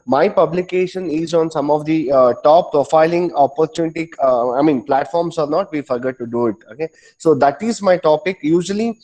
my publication is on some of the top profiling opportunity, platforms or not, we forget to do it. Okay, so that is my topic. Usually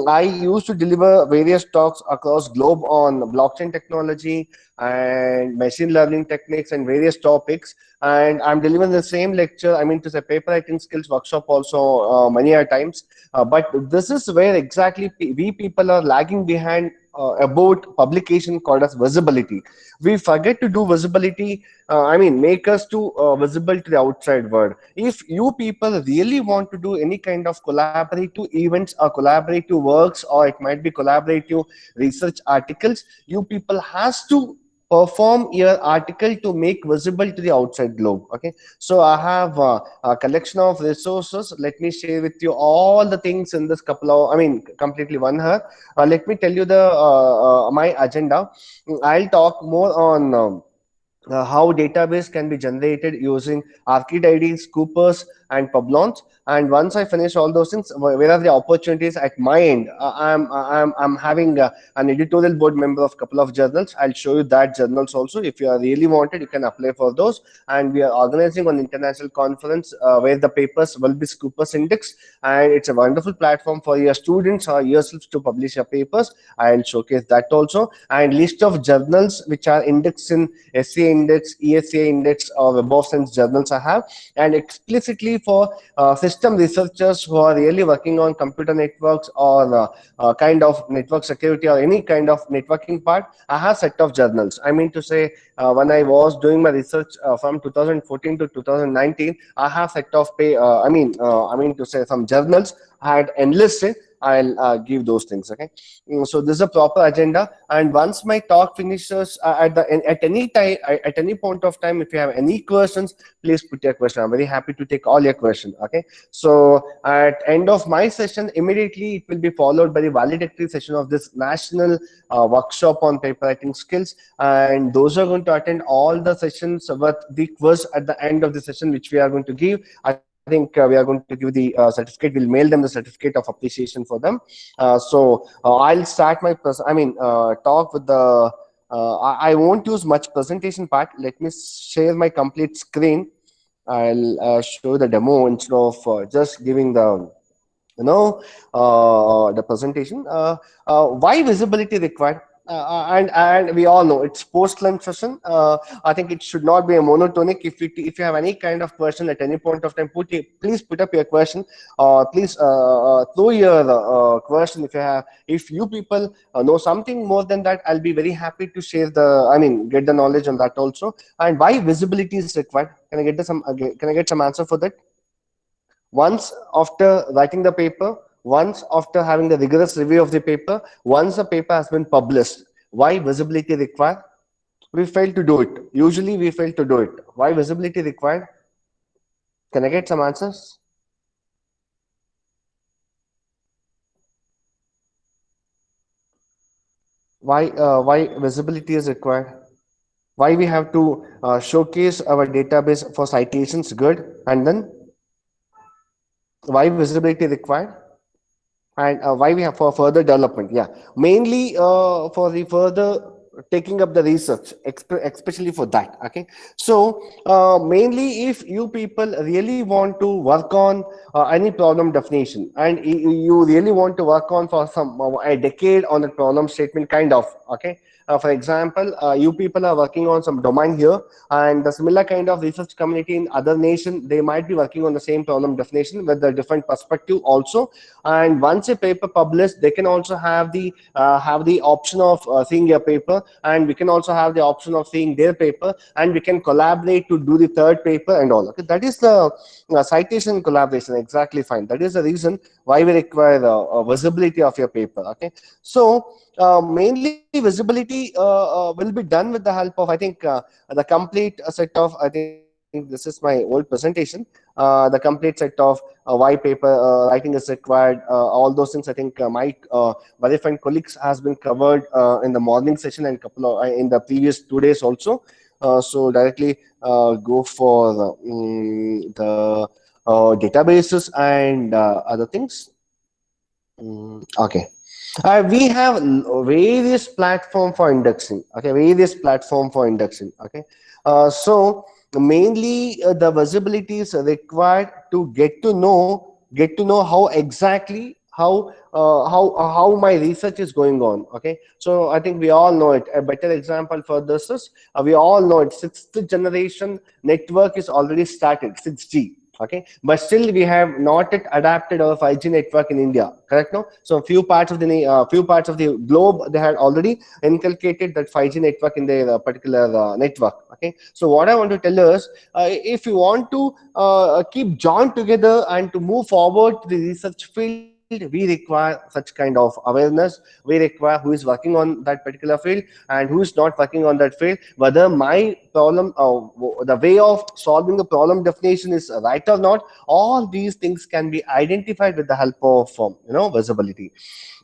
I used to deliver various talks across globe on blockchain technology and machine learning techniques and various topics, and I'm delivering the same lecture, I mean to say paper writing skills workshop also many a times. But this is where exactly we people are lagging behind about publication called as visibility. We forget to do visibility, make us to visible to the outside world. If you people really want to do any kind of collaborative events or collaborative works, or it might be collaborative research articles, you people has to perform your article to make visible to the outside globe. Okay, so I have a collection of resources. Let me share with you all the things in this couple of, completely 1 hour. Let me tell you the my agenda. I'll talk more on how database can be generated using ArcIDs, Coopers, and Publons. And once I finish all those things, where are the opportunities at my end? I'm having an editorial board member of a couple of journals. I'll show you that journals also. If you are really wanted, you can apply for those. And we are organizing an international conference where the papers will be Coopers Index, and it's a wonderful platform for your students or yourselves to publish your papers. I'll showcase that also. And list of journals which are indexed in SCA Index, ESCA Index, or Web of Science journals I have, and explicitly for system researchers who are really working on computer networks or kind of network security or any kind of networking part. I have set of journals. I mean to say, when I was doing my research from 2014 to 2019, I have set of to say some journals I had enlisted. I'll give those things. Okay, so this is a proper agenda. And once my talk finishes, at any time, at any point of time, if you have any questions, please put your question. I'm very happy to take all your questions. Okay, so at end of my session, immediately it will be followed by the valedictory session of this national workshop on paper writing skills, and those are going to attend all the sessions with the quiz at the end of the session, which we are going to give. I think we are going to give the certificate. We'll mail them the certificate of appreciation for them. I'll start my talk with the. I won't use much presentation part. Let me share my complete screen. I'll show the demo instead of just giving the the presentation. Why visibility required? And we all know it's post lunch session. I think it should not be a monotonic. If you have any kind of question at any point of time, please put up your question. Please throw your question. If you people know something more than that, I'll be very happy to share get the knowledge on that also. And why visibility is required? Can I get some answer for that? Once after writing the paper, once after having the rigorous review of the paper, once the paper has been published, why visibility required? We fail to do it. Usually we fail to do it. Why visibility required? Can I get some answers? Why visibility is required? Why we have to showcase our database for citations? Good. And then why visibility required? And why we have for further development? Yeah, mainly for the further taking up the research, especially for that. Okay, so mainly if you people really want to work on any problem definition, and you really want to work on for some a decade on the problem statement kind of. Okay, for example, you people are working on some domain here, and the similar kind of research community in other nation, they might be working on the same problem definition with a different perspective also. And once a paper published, they can also have the option of seeing your paper, and we can also have the option of seeing their paper, and we can collaborate to do the third paper and all. Okay, that is the citation collaboration. Exactly, fine. That is the reason why we require visibility of your paper. Okay, so mainly visibility will be done with the help of, I think, the complete set of, I think this is my old presentation, the complete set of why paper writing is required, all those things. I think my very fine colleagues has been covered in the morning session and couple of in the previous 2 days also. So directly go for the databases and other things. Okay. We have various platform for indexing. Okay, various platform for indexing. Okay, so mainly the visibility is required to get to know how exactly how my research is going on. Okay, so I think we all know it. A better example for this is we all know it. Sixth generation network is already started. 6G. Okay, but still we have not yet adapted our 5G network in India, correct? No, so few parts of the globe, they had already inculcated that 5G network in their particular network. Okay, so what I want to tell is, if you want to keep joined together and to move forward to the research field, we require such kind of awareness. We require who is working on that particular field and who is not working on that field, whether my problem, the way of solving the problem definition is right or not. All these things can be identified with the help of visibility.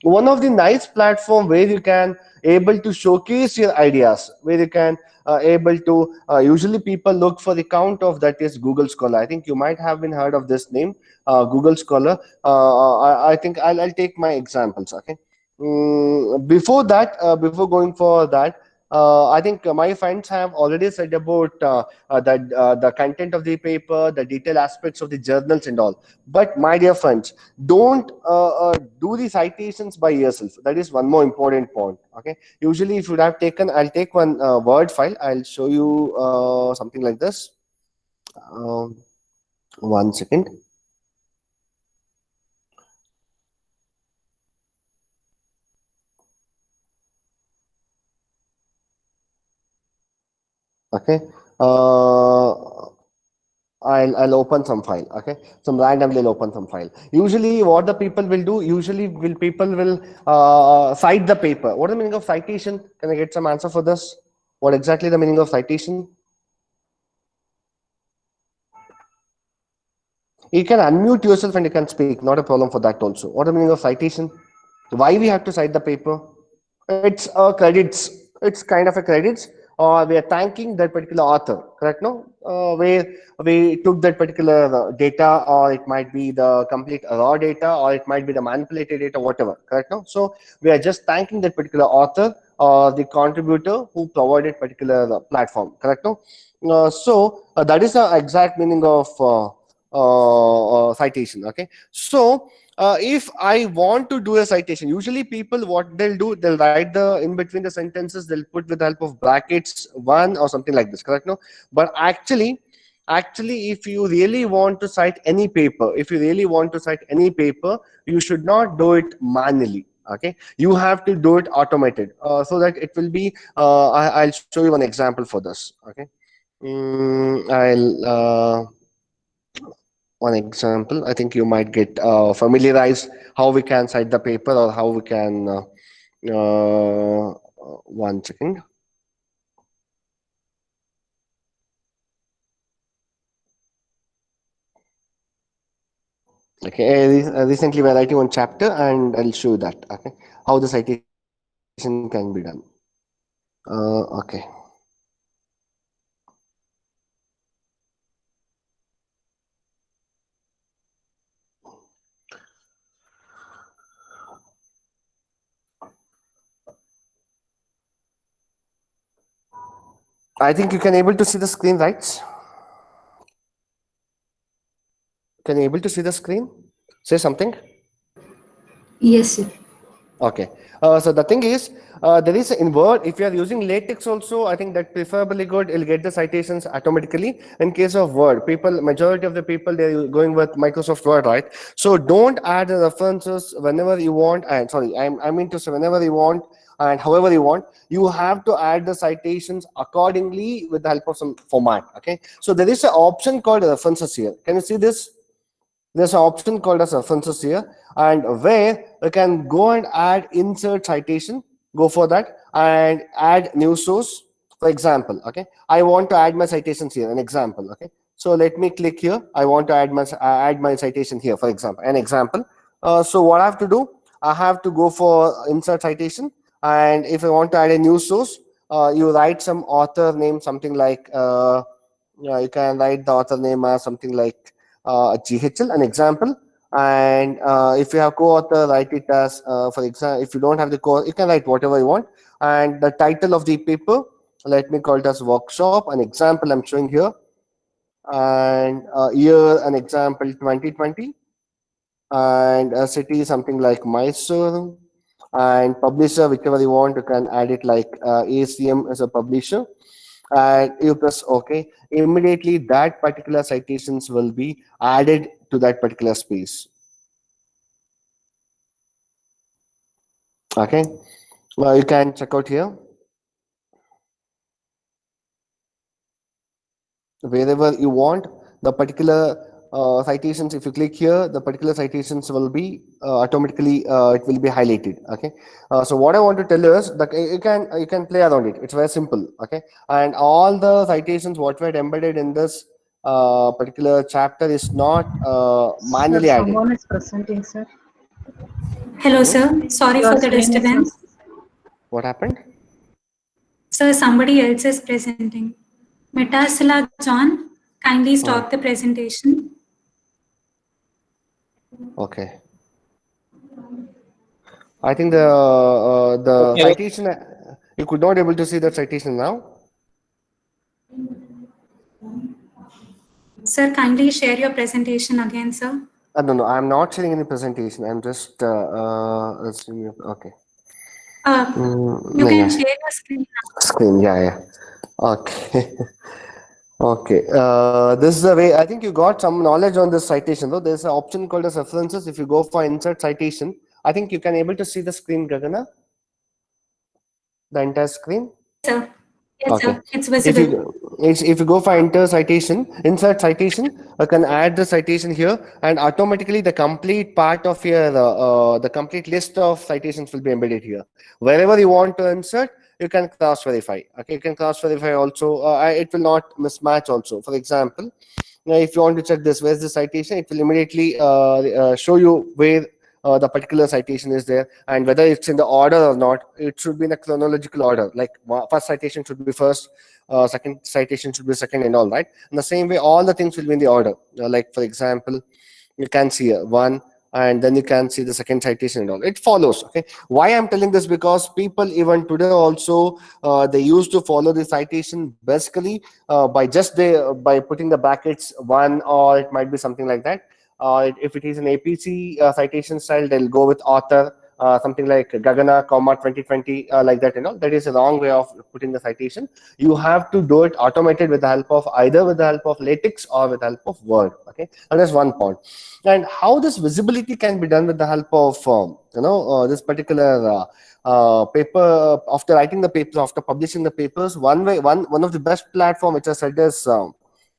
One of the nice platform where you can able to showcase your ideas, where you can able to usually people look for the count of, that is Google Scholar. I think you might have been heard of this name, Google Scholar. I think I'll take my examples. Okay, before that, before going for that, I think my friends have already said about the content of the paper, the detailed aspects of the journals and all. But my dear friends, don't do the citations by yourself. That is one more important point. Okay, usually if you would have taken, I'll take one Word file. I'll show you something like this. Um, 1 second. Okay. Uh, I'll open some file. Okay, some randomly I'll open some file. Usually, what the people will do? Usually, will people will cite the paper. What is the meaning of citation? Can I get some answer for this? What exactly the meaning of citation? You can unmute yourself and you can speak. Not a problem for that also. What is the meaning of citation? Why we have to cite the paper? It's a credits. It's kind of a credits, or we are thanking that particular author, correct? No, where we took that particular data, or it might be the complete raw data, or it might be the manipulated data, whatever, correct? No, so we are just thanking that particular author or the contributor who provided particular platform, correct? No, so that is the exact meaning of citation. Okay, so if I want to do a citation, usually people what they'll do, they'll write the in between the sentences, they'll put with the help of brackets one or something like this, correct? No, but actually if you really want to cite any paper, if you really want to cite any paper, you should not do it manually. Okay, you have to do it automated, so that it will be I'll show you one example for this. Okay, I'll one example. I think you might get familiarized how we can cite the paper, or how we can 1 second. Okay, recently we're writing one chapter and I'll show you that. Okay, how the citation can be done. Okay. I think you can able to see the screen, right? Can you able to see the screen? Say something. Yes, sir. Okay. So the thing is, there is in Word, if you are using LaTeX also, I think that preferably good, you'll get the citations automatically. In case of Word, people, majority of the people, they're going with Microsoft Word, right? So don't add the references whenever you want. And sorry, I mean to say whenever you want and however you want, you have to add the citations accordingly with the help of some format. Okay. So there is an option called references here. Can you see this? There's an option called as references here, and where you can go and add insert citation, go for that, and add new source. For example, okay, I want to add my citations here, an example. Okay, so let me click here. I want to add my citation here, for example, an example. So what I have to do, I have to go for insert citation, and if I want to add a new source, you write some author name, something like you can write the author name as something like GHL, an example, And if you have co-author, write it as, for example, if you don't have the co, you can write whatever you want. And the title of the paper, let me call it as workshop. An example I'm showing here, and year, an example 2020, and a city something like Mysore, and publisher whichever you want, you can add it like ACM as a publisher, and you press OK. Immediately that particular citations will be added to that particular space. Okay, well, you can check out here wherever you want the particular citations. If you click here, the particular citations will be automatically it will be highlighted. Okay, so what I want to tell you is that you can play around it. It's very simple. Okay, and all the citations what were embedded in this particular chapter is not Sir, manually added. someone is presenting, sir. Hello, Hmm? sir. Sorry Your for the screen is not. disturbance. What happened? Sir, somebody else is presenting. Metasila John, kindly stop the presentation. Okay. I think the Okay. citation you could not able to see that citation now. Sir, kindly share your presentation again, sir. No, I'm not sharing any presentation. I'm just okay. You No, can yeah, share your screen now. screen. Yeah, yeah. Okay. Okay. This is the way. I think you got some knowledge on this citation, though. There's an option called as references. If you go for insert citation, I think you can able to see the screen, Gagana, the entire screen. Yes, sir. Yes, Okay. sir. It's If visible. if you go for enter citation, insert citation, I can add the citation here, and automatically the complete part of your the complete list of citations will be embedded here. Wherever you want to insert, you can cross verify. Okay, you can cross verify also. It will not mismatch also. For example, now, if you want to check this, where's the citation? It will immediately show you where the particular citation is there, and whether it's in the order or not. It should be in a chronological order. Like first citation should be first, second citation should be second, and all right. In the same way, all the things will be in the order. Like for example, you can see one, and then you can see the second citation and all. It follows. Okay. Why I'm telling this? Because people even today also they used to follow the citation basically by just by putting the brackets one, or it might be something like that. If it is an APC citation style, they'll go with author, something like Gagana, comma 2020, like that. That is a wrong way of putting the citation. You have to do it automated with the help of either with the help of LaTeX or with the help of Word. Okay, and that's one point. And how this visibility can be done with the help of this particular paper. After writing the paper, after publishing the papers, one of the best platform which I said is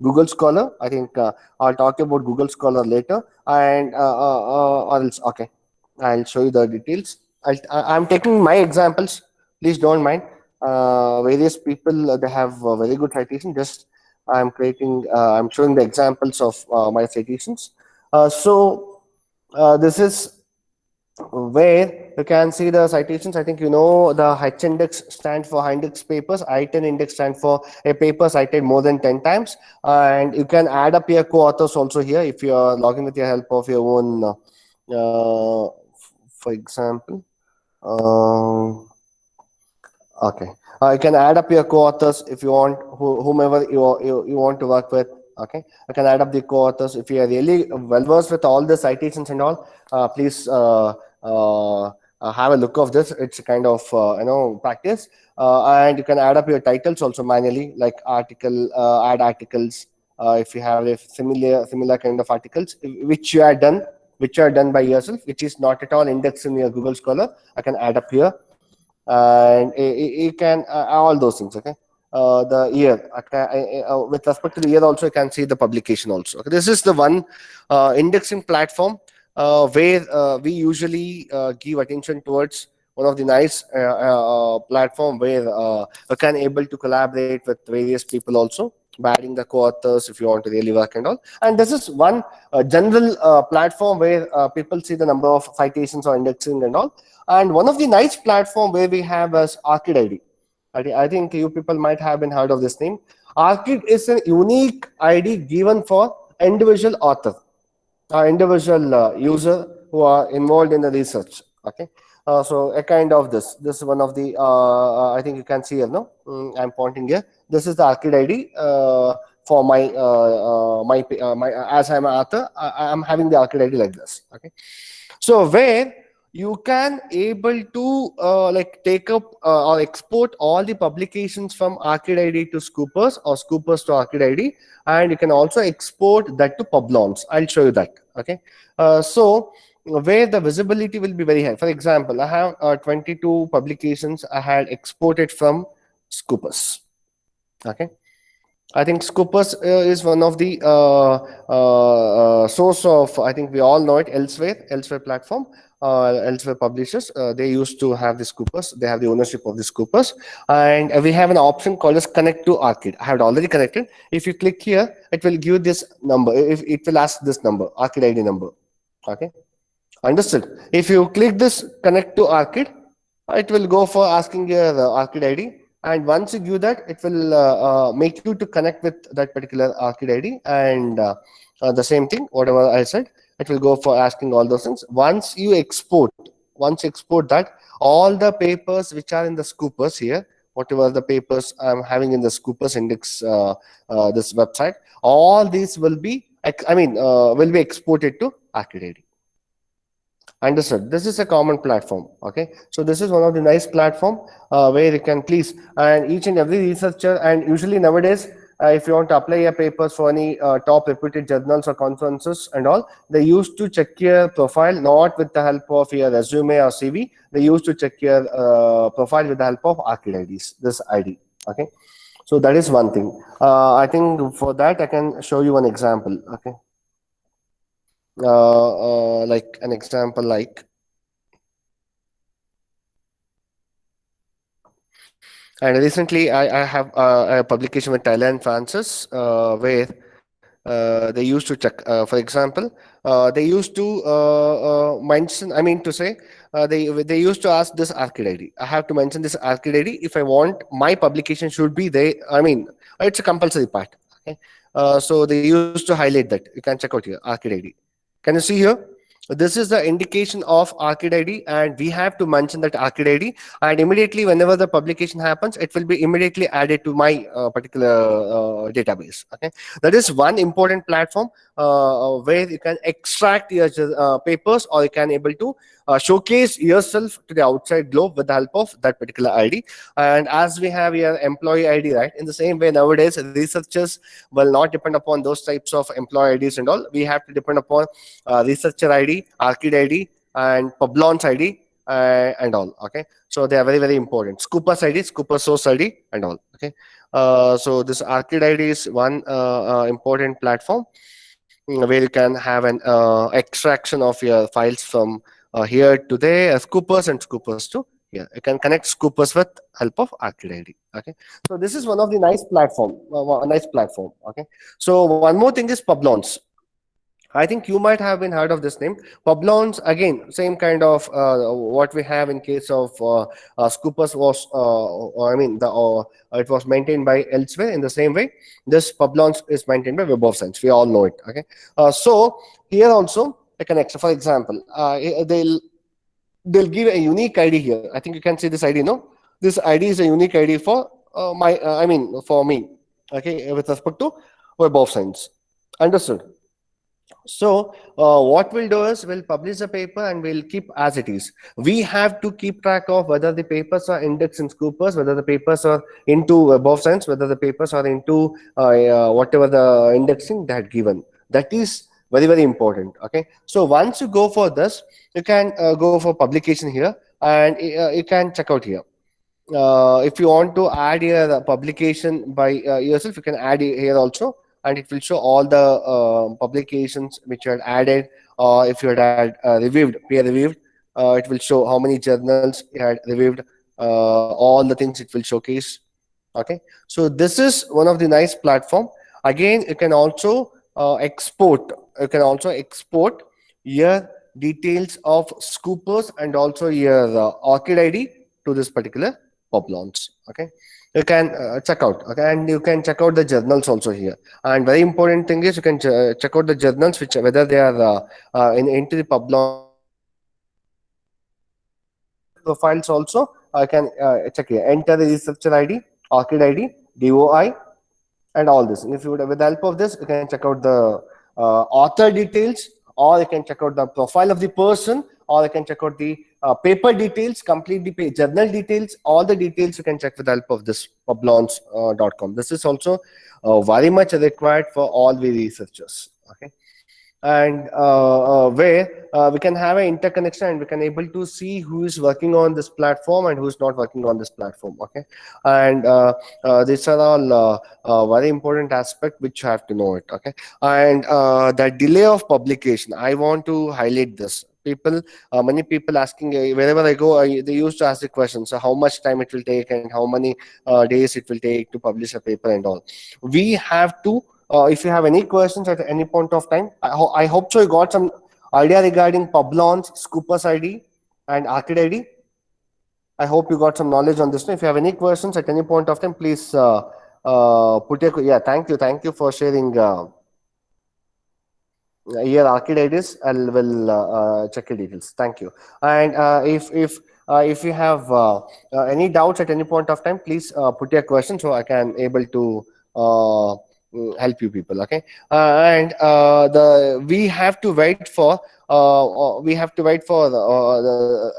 Google Scholar. I think I'll talk about Google Scholar later, and or else, okay, I'll show you the details. I'm taking my examples. Please don't mind. Various people they have very good citation. Just I'm creating. I'm showing the examples of my citations. This is where you can see the citations. I think you know the H index stands for index papers. I-10 index stands for a paper cited more than 10 times. And you can add up your co-authors also here if you are logging with your help of your own, for example. Okay. You can add up your co-authors if you want, whomever you want to work with. Okay. I can add up the co-authors. If you are really well versed with all the citations and all, please have a look of this. It's a kind of practice. And you can add up your titles also manually, like article, add articles. If you have a similar kind of articles which you are done, by yourself, which is not at all indexed in your Google Scholar, I can add up here, and it can all those things. Okay, the year, okay, with respect to the year also, you can see the publication also. Okay, this is the one indexing platform where we usually give attention towards. One of the nice platform where you can able to collaborate with various people also by adding the co-authors if you want to really work and all. And this is one general platform where people see the number of citations or indexing and all. And one of the nice platform where we have is Arcid ID. I think you people might have been heard of this name. Arcid is a unique ID given for individual author. individual user who are involved in the research. Okay, so a kind of this is one of the I think you can see here, no. I'm pointing here. This is the ARCID ID for my as I'm an author, I'm having the ARCID ID like this. Okay, so where you can able to like take up or export all the publications from ARCID ID to Scoopers or Scoopers to ARCID ID, and you can also export that to Publons. I'll show you that. Okay, so where the visibility will be very high. For example, I have 22 publications I had exported from Scoopers. Okay, I think Scoopus is one of the source of, I think we all know it, Elsewhere platform, Elsewhere publishers. They used to have the Scoopus. They have the ownership of the Scoopus. And we have an option called as Connect to ARCID. I have already connected. If you click here, it will give this number. If it will ask this number, ARCID ID number. Okay. Understood. If you click this Connect to ARCID, it will go for asking your ARCID ID, and once you give that, it will make you to connect with that particular ARCID ID, and the same thing, whatever I said, it will go for asking all those things. Once you export that, all the papers which are in the Scoopers here, whatever the papers I'm having in the Scoopers index, this website, all these will be, will be exported to ARCID ID. Understood. This is a common platform. Okay, so this is one of the nice platform where you can please, and each and every researcher, and usually nowadays if you want to apply your papers for any top reputed journals or conferences and all, they used to check your profile not with the help of your resume or CV. They used to check your profile with the help of ARCID IDs, this ID. Okay, so that is one thing. I think for that I can show you one example. Okay, like an example, like and recently I have a publication with Tyler and Francis where they used to check for example they used to mention, I mean to say, they used to ask this ARCID ID. I have to mention this ARCID ID if I want my publication should be there. I mean, it's a compulsory part. Okay, so they used to highlight that. You can check out here ARCID ID. Can you see here? This is the indication of ARCID ID, and we have to mention that ARCID ID. And immediately, whenever the publication happens, it will be immediately added to my particular database. Okay, that is one important platform where you can extract your papers, or you can able to showcase yourself to the outside globe with the help of that particular ID. And as we have your employee ID, right? In the same way, nowadays researchers will not depend upon those types of employee IDs and all. We have to depend upon researcher ID, ARCID ID, and Publons ID, and all. Okay, so they are very important. Scoopers ID, Scooper source ID, and all. Okay, so this ARCID ID is one important platform where you can have an extraction of your files from here to there, Scoopers and Scoopers to here. You can connect Scoopers with help of ARCID ID. Okay, so this is one of the nice platform, a nice platform. Okay, so one more thing is Publons. I think you might have been heard of this name. Publons, again, same kind of what we have in case of Scoopers was, I mean, it was maintained by Elsewhere. In the same way, this Publons is maintained by Web of Science. We all know it. Okay, so here also a connection. For example, they'll give a unique ID here. I think you can see this ID. No, this ID is a unique ID for for me. Okay, with respect to Web of Science. Understood. So what we'll do is we'll publish the paper and we'll keep as it is. We have to keep track of whether the papers are indexed in Scoopers, whether the papers are into Web of Science, whether the papers are into whatever the indexing that given. That is very important. Okay, so once you go for this, you can go for publication here, and you can check out here. If you want to add here the publication by yourself, you can add here also, and it will show all the publications which you had added, or if you had reviewed, peer reviewed. It will show how many journals you had reviewed, all the things it will showcase. Okay, so this is one of the nice platform. Again, you can also export. You can also export your details of Scoopers and also your ARCID ID to this particular Publons. Okay, you can check out. Okay, and you can check out the journals also here. And very important thing is you can check out the journals which whether they are into the Publons or not. And research profiles also I can check here. Enter the researcher ID, ORCID ID, DOI, and all this. And if you would, with the help of this, you can check out the author details, or you can check out the profile of the person, or you can check out the paper details, complete the journal details, all the details you can check with the help of this publons.com. This is also very much required for all the researchers. Okay. And where we can have an interconnection and we can able to see who is working on this platform and who is not working on this platform. Okay. And these are all very important aspect which you have to know it. Okay. And the delay of publication, I want to highlight this. People, many people asking wherever I go, they used to ask the question, so how much time it will take and how many days it will take to publish a paper and all. We have to if you have any questions at any point of time, I hope so you got some idea regarding Publons, Scopus ID, and ORCID ID. I hope you got some knowledge on this. If you have any questions at any point of time, please put your, yeah, thank you for sharing here ORCID IDs. I will check your details. Thank you. And if you have any doubts at any point of time, please put your question so I can able to help you people. Okay. And the we have to wait for the,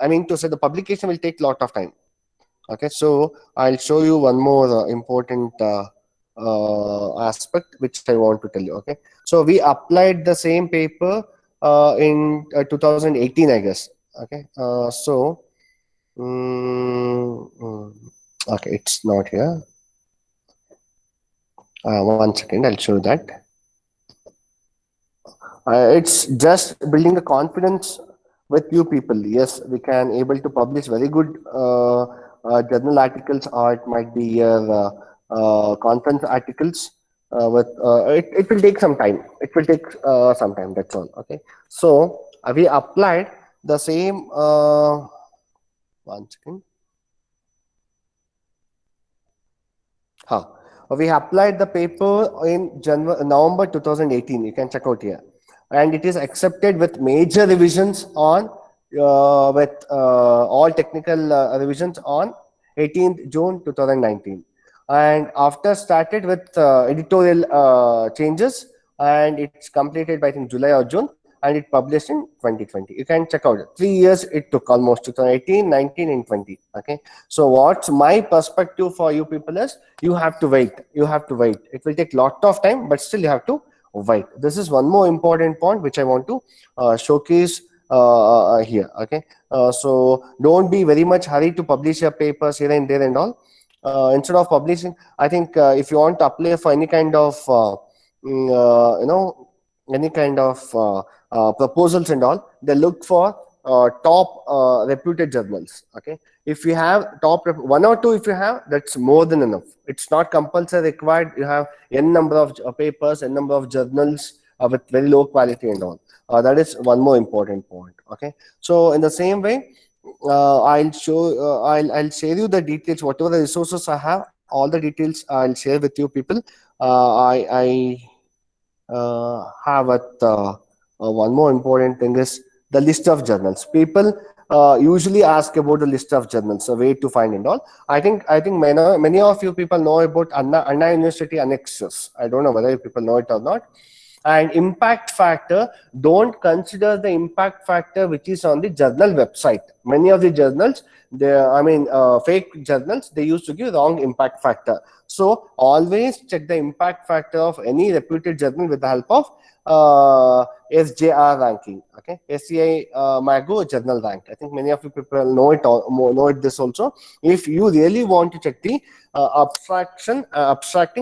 I mean to say the publication will take a lot of time. Okay, so I'll show you one more important aspect which I want to tell you. Okay, so we applied the same paper in 2018, I guess. Okay, so okay, it's not here. 1 second, I'll show you that. It's just building the confidence with you people. Yes, we can able to publish very good journal articles, or it might be your conference articles. It will take some time. It will take some time. That's all. Okay. So we applied the same. 1 second. We applied the paper in November 2018. You can check out here, and it is accepted with major revisions on with all technical revisions on 18th June 2019, and after started with editorial changes, and it's completed by I think July or June, and it published in 2020. You can check out 3 years it took, almost 2018, 19, and 20. Okay, so what's my perspective for you people is you have to wait. You have to wait. It will take lot of time, but still you have to wait. This is one more important point which I want to showcase here. Okay, so don't be very much hurried to publish your papers here and there and all. Instead of publishing, I think if you want to apply for any kind of any kind of proposals and all, they look for top reputed journals. Okay, if you have top one or two, if you have, that's more than enough. It's not compulsory required you have n number of papers, n number of journals with very low quality and all. That is one more important point. Okay, so in the same way, I'll show I'll share you the details, whatever the resources I have, all the details I'll share with you people. I have one more important thing is the list of journals. People usually ask about the list of journals, so where to find and all. I think many of you people know about Anna University annexes. I don't know whether you people know it or not. And impact factor, don't consider the impact factor which is on the journal website. Many of the journals, fake journals, they used to give wrong impact factor. So always check the impact factor of any reputed journal with the help of SJR ranking. Okay, SCI Mago journal rank. I think many of you people know it this also. If you really want to check the abstracting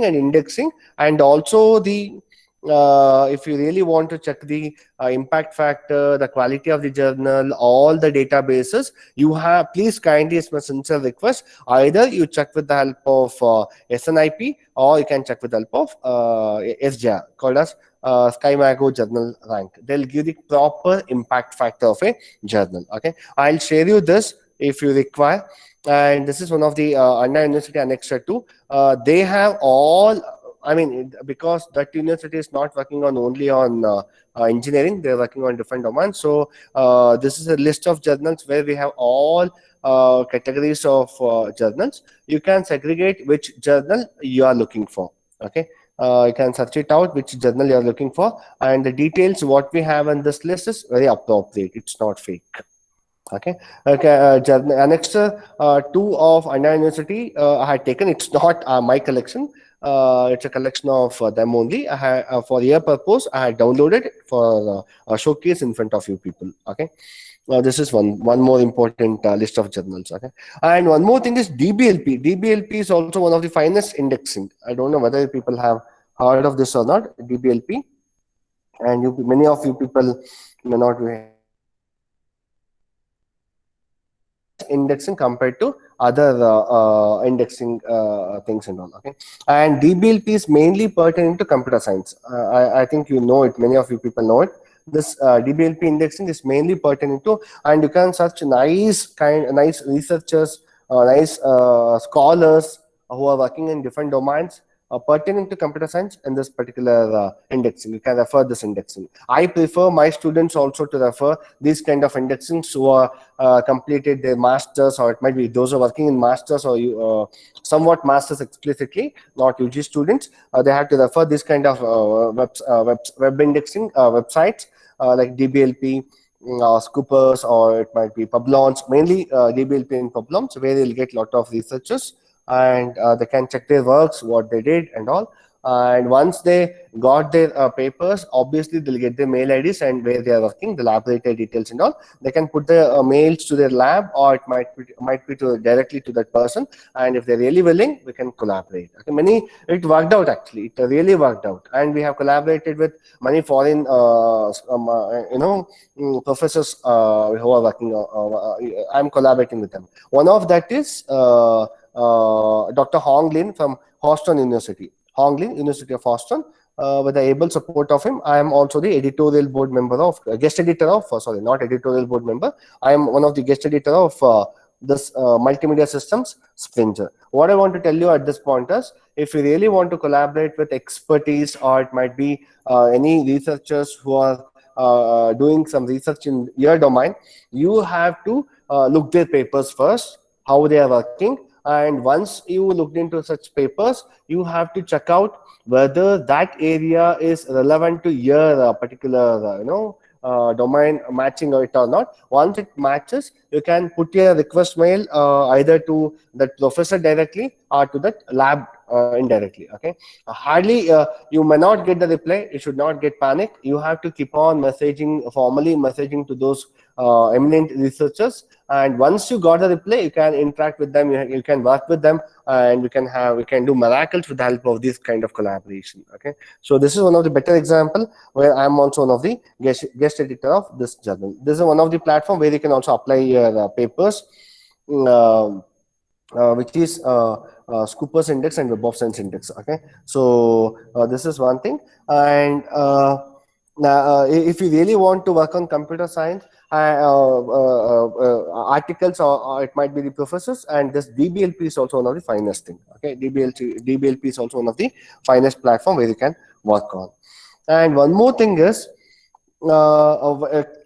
and indexing, and also the if you really want to check the impact factor, the quality of the journal, all the databases, you have, please kindly, it's my sincere request, either you check with the help of SNIP, or you can check with the help of SJR, called as SkyMago journal rank. They'll give the proper impact factor of a journal. Okay, I'll share you this if you require. and this is one of the Anna University Annexure 2. They have all, I mean, because that university is not working on only on engineering, they're working on different domains. So this is a list of journals where we have all categories of journals. You can segregate which journal you are looking for. Okay. You can search it out which journal you are looking for, and the details what we have in this list is very appropriate. It's not fake. Okay. Annexure 2 of Anna University I had taken. It's not my collection. It's a collection of them only. I had, for your purpose, I had downloaded it for a showcase in front of you people. Okay. This is one more important list of journals. Okay, and one more thing is DBLP. DBLP is also one of the finest indexing. I don't know whether people have heard of this or not. DBLP, and many of you people may not be indexing compared to other indexing things and all. Okay, and DBLP is mainly pertaining to computer science. I think you know it. Many of you people know it. This DBLP indexing is mainly pertaining to, and you can search nice researchers, nice scholars who are working in different domains pertaining to computer science in this particular indexing. You can refer this indexing. I prefer my students also to refer these kind of indexings who are completed their masters, or it might be those who are working in masters or somewhat masters explicitly, not UG students. They have to refer this kind of web indexing websites like DBLP, Scoopers, or it might be Publons, mainly DBLP and Publons, where they'll get a lot of researchers, and they can check their works, what they did and all. And once they got their papers, obviously they'll get their mail IDs and where they are working, the laboratory details and all. They can put the mails to their lab, or it might be to directly to that person. And if they're really willing, we can collaborate. Okay, it worked out actually. It really worked out, and we have collaborated with many foreign, professors who are working. I'm collaborating with them. One of that is Dr. Hong Lin from Houston University. Hong Lin, University of Houston. With the able support of him, I am also the editorial board member of, guest editor of, sorry, not editorial board member. I am one of the guest editor of this multimedia systems, Springer. What I want to tell you at this point is, if you really want to collaborate with expertise, or it might be any researchers who are doing some research in your domain, you have to look their papers first, how they are working. And once you looked into such papers, you have to check out whether that area is relevant to your particular, domain, matching it or not. Once it matches, you can put your request mail either to that professor directly or to that lab indirectly. Okay, hardly you may not get the reply. You should not get panic. You have to keep on formally messaging to those eminent researchers, and once you got the reply, you can interact with them, you can work with them, and we can do miracles with the help of this kind of collaboration. Okay, so this is one of the better example where I'm also one of the guest editor of this journal. This is one of the platform where you can also apply your papers, which is Scoopers Index and Web of Science Index. Okay, so this is one thing. And now, if you really want to work on computer science, articles, or it might be the professors, and this DBLP is also one of the finest thing. Okay, DBLP is also one of the finest platform where you can work on. And one more thing is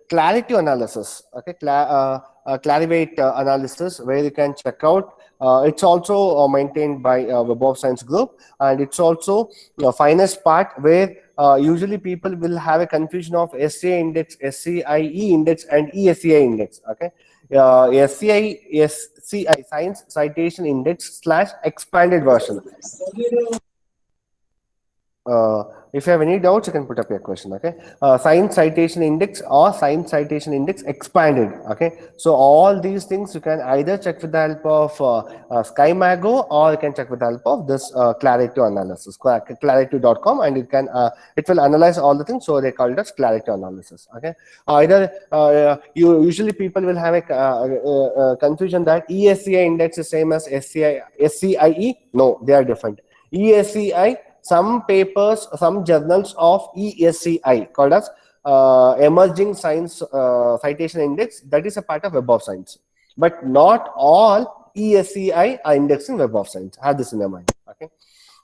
clarity analysis. Okay, Clarivate analysis, where you can check out. It's also maintained by Web of Science Group, and it's also the finest part where usually people will have a confusion of SCI index, SCIE index, and ESCI index. Okay, SCI Science Citation Index / expanded version. If you have any doubts, you can put up your question. Okay, Science Citation Index or Science Citation Index expanded. Okay, so all these things you can either check with the help of SkyMago, or you can check with the help of this Clarity analysis, clarity.com, and it will analyze all the things. So they call it as Clarity analysis. Okay, either usually people will have a confusion that ESCI index is same as SCIE. No, they are different. ESCI, some papers, some journals of ESCI called as Emerging Science Citation Index, that is a part of Web of Science. But not all ESCI are indexed in Web of Science. Have this in your mind. Okay.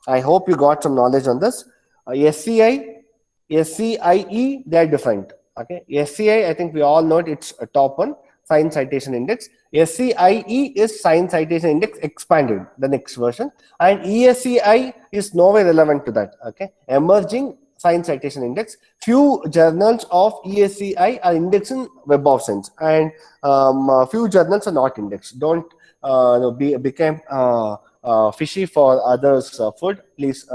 I hope you got some knowledge on this. SCI, SCIE, they are different. Okay. SCI, I think we all know it, it's a top one, Science Citation Index. SCIE is Science Citation Index expanded, the next version. And ESCI is nowhere relevant to that. Okay. Emerging Science Citation Index. Few journals of ESCI are indexed in Web of Science, and few journals are not indexed. Don't become fishy for others' food. Please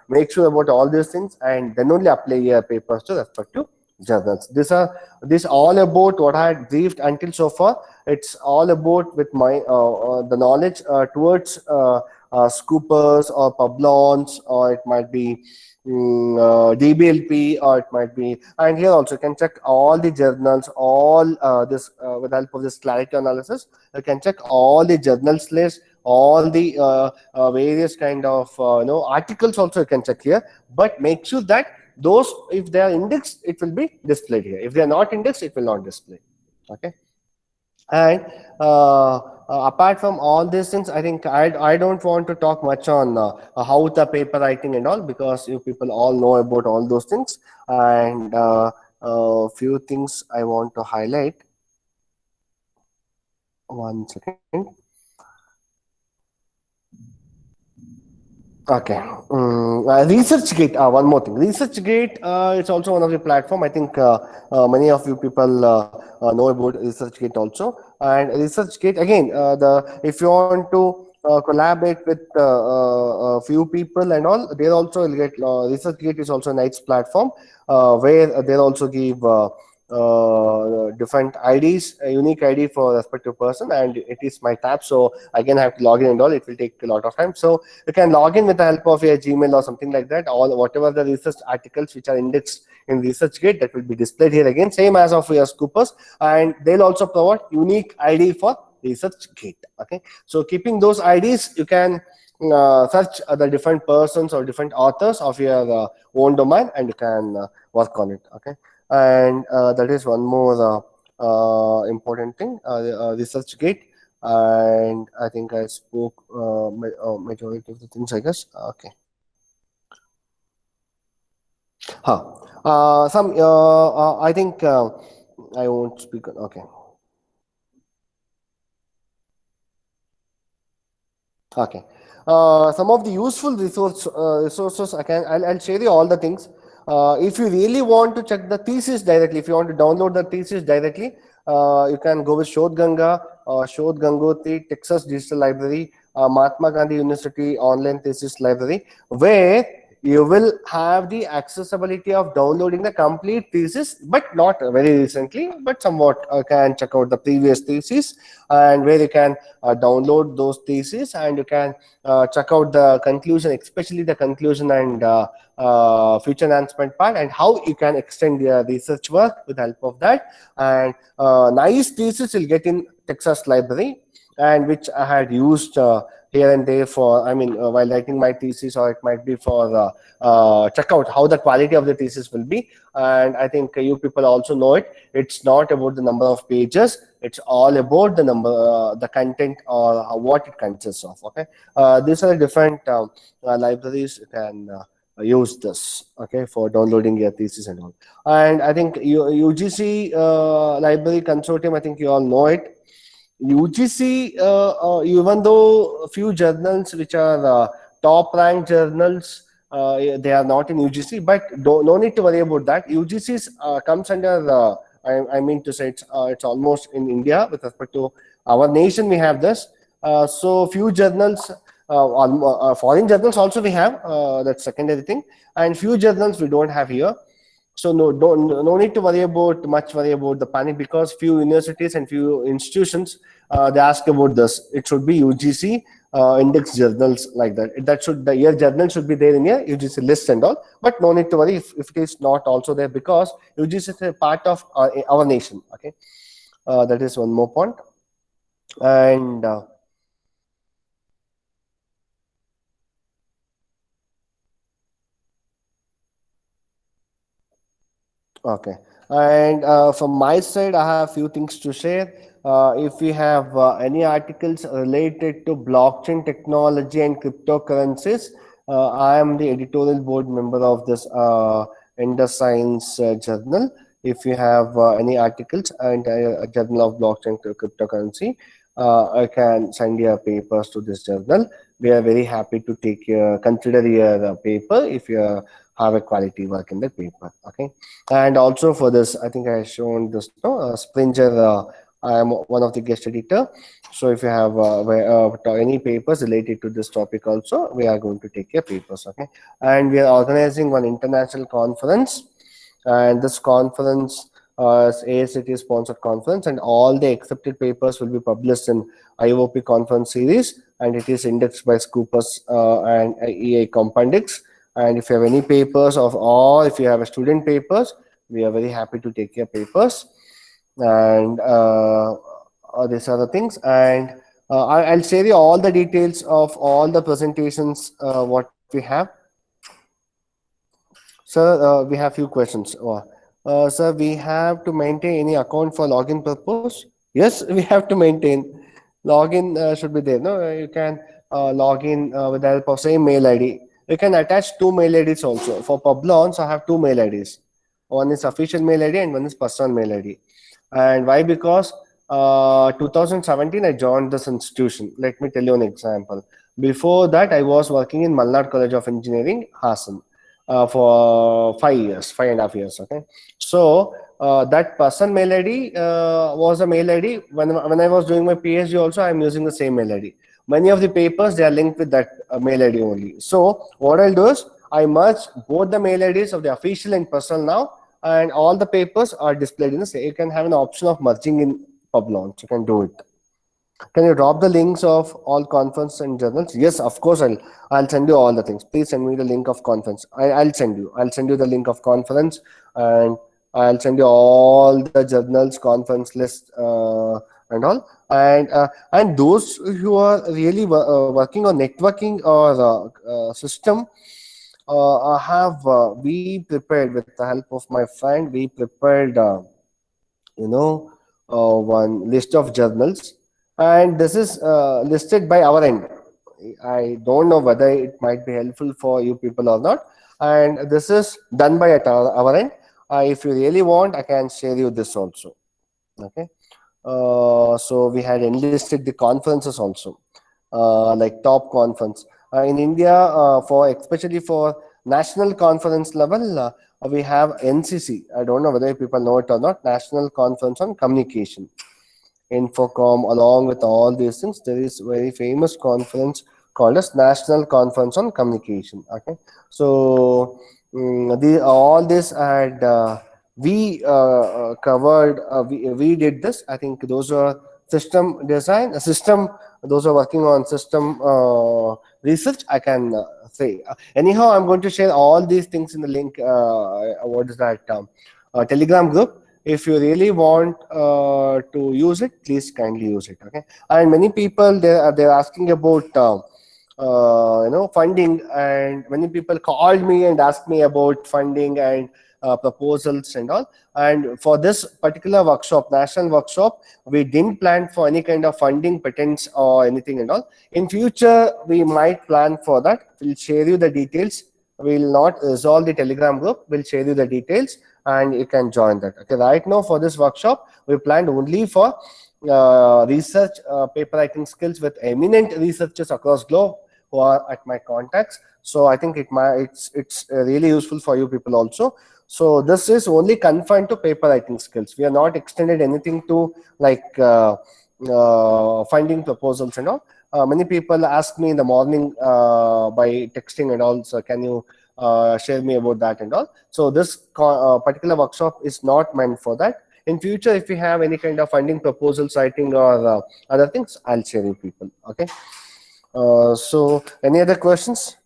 make sure about all these things, and then only apply your papers to respective journals. This all about what I had briefed until so far. It's all about with my the knowledge towards scoopers or publons, or it might be DBLP, or it might be, and here also you can check all the journals, all this with the help of this clarity analysis. You can check all the journals list, all the various kind of articles also you can check here, but make sure that those, if they are indexed, it will be displayed here. If they are not indexed, it will not display. Okay. And apart from all these things, I think I don't want to talk much on how the paper writing and all, because you people all know about all those things. And few things I want to highlight. One second. Okay. ResearchGate. One more thing. ResearchGate. It's also one of the platform. I think many of you people know about ResearchGate also. And ResearchGate again. If you want to collaborate with a few people and all, they also will get. ResearchGate is also a nice platform where they also give. Different IDs, a unique ID for respective person, and it is my tab, so again I have to log in and all. It will take a lot of time, so you can log in with the help of your Gmail or something like that. All whatever the research articles which are indexed in ResearchGate, that will be displayed here again, same as of your Scoopers, and they'll also provide unique ID for ResearchGate. Okay, so keeping those IDs, you can search the different persons or different authors of your own domain, and you can work on it. Okay. And that is one more important thing, ResearchGate. And I think I spoke majority of the things, I guess. Okay. Some I think I won't speak. Okay. Okay. Some of the useful resources I'll share you all the things. If you really want to check the thesis directly, if you want to download the thesis directly, you can go with Shodh Ganga, Shodh Gangotri, Texas Digital Library, Mahatma Gandhi University Online Thesis Library, where you will have the accessibility of downloading the complete thesis, but not very recently, but somewhat can check out the previous thesis, and where you can download those theses, and you can check out the conclusion, especially the conclusion and future enhancement part, and how you can extend your research work with the help of that. And nice thesis you'll get in Texas Library, and which I had used here and there for, I mean, while writing my thesis, or it might be for check out how the quality of the thesis will be. And I think you people also know it. It's not about the number of pages. It's all about the number, the content, or what it consists of. Okay, these are different libraries you can use this. Okay, for downloading your thesis and all. And I think UGC Library Consortium, I think you all know it. UGC, even though a few journals which are top ranked journals, they are not in UGC, but no need to worry about that. UGC comes under, I mean to say, it's almost in India with respect to our nation. We have this. So few journals, foreign journals also we have. That's secondary thing, and few journals we don't have here. So no need to worry about the panic, because few universities and few institutions they ask about this. It should be UGC index journals like that. Your journal should be there in your UGC list and all. But no need to worry if it is not also there, because UGC is a part of our nation. Okay, that is one more point. And okay. And from my side, I have few things to share. If we have any articles related to blockchain technology and cryptocurrencies, I am the editorial board member of this Indus Science journal. If you have any articles and a journal of blockchain cryptocurrency, I can send your papers to this journal. We are very happy to take consider your paper if you have a quality work in the paper. Okay. And also for this, I think I shown this, no, Springer. I am one of the guest editor. So if you have any papers related to this topic also, we are going to take your papers. Okay. And we are organizing one international conference, and this conference is ASCT sponsored conference, and all the accepted papers will be published in IOP conference series, and it is indexed by Scopus and EA Compendex. And if you have any papers of, or if you have a student papers, we are very happy to take your papers. And these are the things. And I'll share you all the details of all the presentations what we have. Sir, we have few questions. Sir, we have to maintain any account for login purpose? Yes, we have to maintain. Login should be there. No, you can log in with the help of same mail ID. You can attach two mail IDs also. For Publons, I have two mail IDs. One is official mail ID and one is personal mail ID. And why? Because 2017 I joined this institution. Let me tell you an example. Before that, I was working in Malnad College of Engineering, Hassan, for 5 years, 5.5 years. Okay, so that person mail ID was a mail ID. When I was doing my PhD, also I am using the same mail ID. Many of the papers, they are linked with that mail ID only. So what I'll do is I merge both the mail IDs of the official and personal now, and all the papers are displayed in the same. You can have an option of merging in Publons. You can do it. Can you drop the links of all conference and journals? Yes, of course. I'll send you all the things. Please send me the link of conference. I'll send you the link of conference, and I'll send you all the journals, conference list, and all. And those who are really working on networking or system, have we prepared with the help of my friend. We prepared, one list of journals, and this is listed by our end. I don't know whether it might be helpful for you people or not, and this is done by at our end. If you really want, I can share you this also. Okay, so we had enlisted the conferences also, like top conference in India, for especially for national conference level. We have NCC. I don't know whether people know it or not. National Conference on Communication, Infocom. Along with all these things, there is very famous conference called as National Conference on Communication. Okay, so all this had we covered. We did this. I think those are system design, system. Those are working on system research. I can say. Anyhow, I'm going to share all these things in the link. What is that? Telegram group. If you really want to use it, please kindly use it. Okay. And many people, they're asking about funding, and many people called me and asked me about funding and proposals and all. And for this particular workshop, national workshop, we didn't plan for any kind of funding, patents or anything and all. In future, we might plan for that. We'll share you the details. We'll not resolve the Telegram group. We'll share you the details, and you can join that. Okay, right now for this workshop, we planned only for research, paper writing skills with eminent researchers across globe who are at my contacts. So I think it's really useful for you people also. So this is only confined to paper writing skills. We are not extended anything to like finding proposals and all. Many people ask me in the morning by texting and all. So can you share me about that and all? So this particular workshop is not meant for that. In future, if we have any kind of funding proposals, writing or other things, I'll share you people. Okay. So any other questions?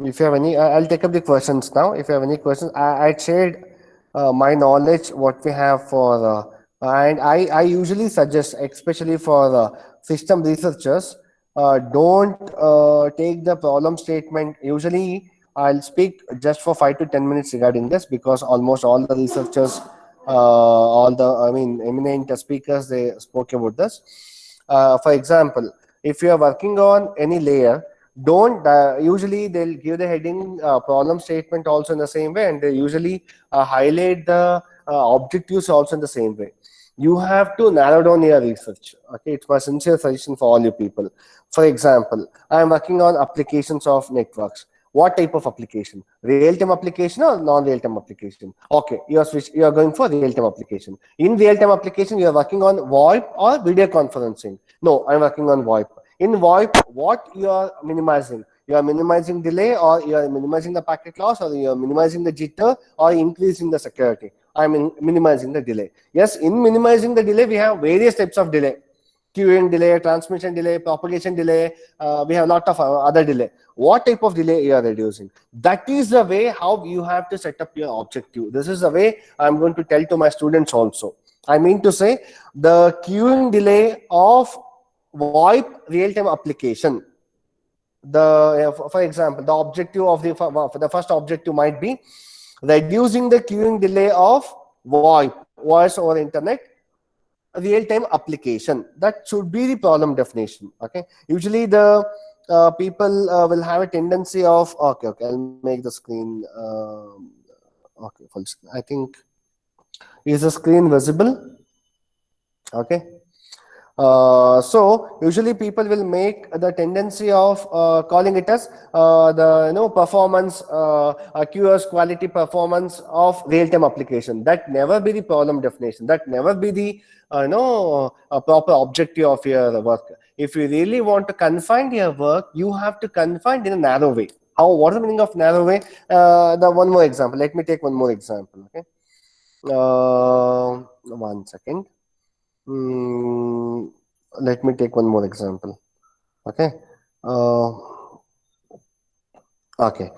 If you have any, I'll take up the questions now. If you have any questions, I shared my knowledge, what we have for, and I usually suggest, especially for system researchers, don't take the problem statement. Usually, I'll speak just for 5 to 10 minutes regarding this, because almost all the researchers, all the, I mean, eminent speakers, they spoke about this. For example, if you are working on any layer, don't usually they'll give the heading problem statement also in the same way, and they usually highlight the objectives also in the same way. You have to narrow down your research. Okay, it's my sincere suggestion for all you people. For example, I am working on applications of networks. What type of application? Real-time application or non-real-time application? Okay, you are going for real-time application. In real-time application, you are working on VoIP or video conferencing. No, I'm working on VoIP. In VoIP, what you are minimizing? You are minimizing delay, or you are minimizing the packet loss, or you are minimizing the jitter, or increasing the security. I'm minimizing the delay. Yes, in minimizing the delay, we have various types of delay. Queuing delay, transmission delay, propagation delay. We have a lot of other delay. What type of delay you are reducing? That is the way how you have to set up your objective. This is the way I'm going to tell to my students also. I mean to say, the queuing delay of VoIP real-time application. For example, the objective of the first objective might be reducing the queuing delay of VoIP, voice over internet real-time application. That should be the problem definition. Okay, usually the people will have a tendency of, okay, I'll make the screen okay, full screen. I think, is the screen visible? Okay. So usually people will make the tendency of calling it as the performance, QoS quality performance of real-time application. That never be the problem definition. That never be the a proper objective of your work. If you really want to confine your work, you have to confine in a narrow way. How? What is the meaning of narrow way? The one more example. Let me take one more example. Okay. 1 second. Let me take one more example. Okay. Okay.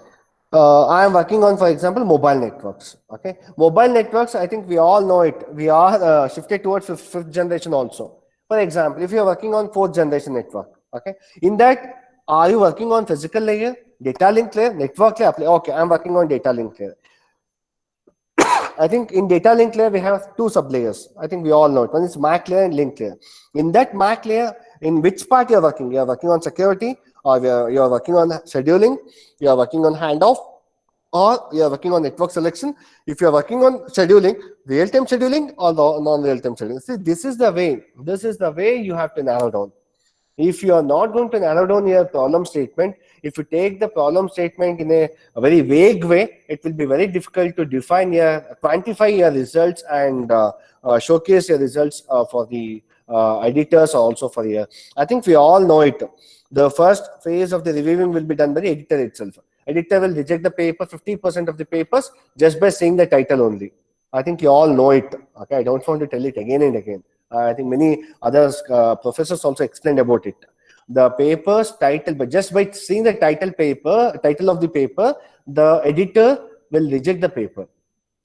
I am working on, for example, mobile networks. Okay. Mobile networks, I think we all know it. We are shifted towards fifth generation also. For example, if you are working on 4th generation network, okay, in that, are you working on physical layer, data link layer, network layer? Okay, I am working on data link layer. I think in data link layer, we have 2 sub-layers. I think we all know it. One is MAC layer and link layer. In that MAC layer, in which part you are working? You are working on security, or you are working on scheduling, you are working on handoff, or you are working on network selection. If you are working on scheduling, real-time scheduling or non-real-time scheduling. See, this is the way. This is the way you have to narrow down. If you are not going to narrow down your problem statement, if you take the problem statement in a very vague way, it will be very difficult to quantify your results and showcase your results for the editors, also for your. I think we all know it. The first phase of the reviewing will be done by the editor itself. Editor will reject the paper, 50% of the papers, just by seeing the title only. I think you all know it. Okay, I don't want to tell it again and again. I think many others professors also explained about it. The paper's title, but just by seeing the title of the paper, the editor will reject the paper.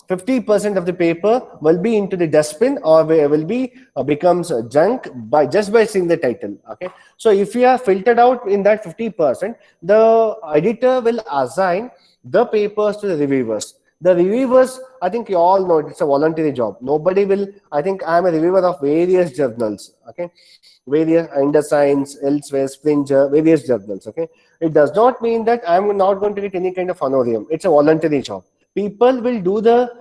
50% of the paper will be into the dustbin, or will be becomes junk just by seeing the title. Okay, so if you are filtered out in that 50%, the editor will assign the papers to the reviewers. The reviewers, I think you all know it's a voluntary job. Nobody will. I think I am a reviewer of various journals. Okay, various InderScience, Elsewhere, Springer, various journals. Okay, it does not mean that I am not going to get any kind of honorarium. It's a voluntary job. People will do the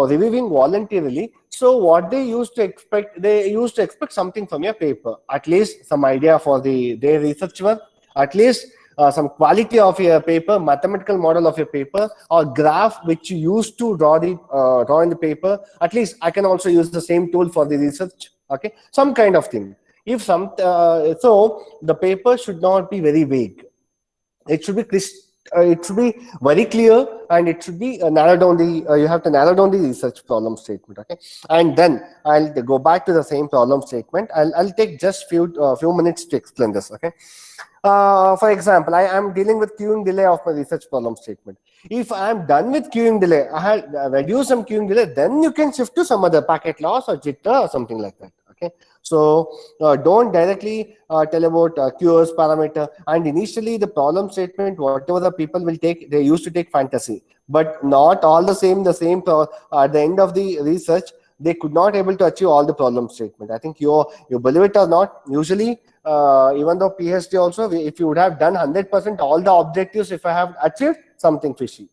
reviewing voluntarily. So what they used to expect something from your paper, at least some idea for their research work, at least some quality of your paper, mathematical model of your paper, or graph which you used to draw in the paper. At least I can also use the same tool for the research. Okay, some kind of thing. If so the paper should not be very vague. It should be it should be very clear, and it should be narrow down you have to narrow down the research problem statement. Okay, and then I'll go back to the same problem statement. I'll take just few minutes to explain this. Okay. For example, I am dealing with queuing delay of my research problem statement. If I am done with queuing delay, I have reduced some queuing delay, then you can shift to some other packet loss or jitter or something like that. Okay, so don't directly tell about QoS parameter. And initially, the problem statement, whatever the people will take, they used to take fantasy, but not all the same. At the end of the research, they could not able to achieve all the problem statement. I think you believe it or not. Usually, even though PhD also, if you would have done 100% all the objectives, if I have achieved something fishy.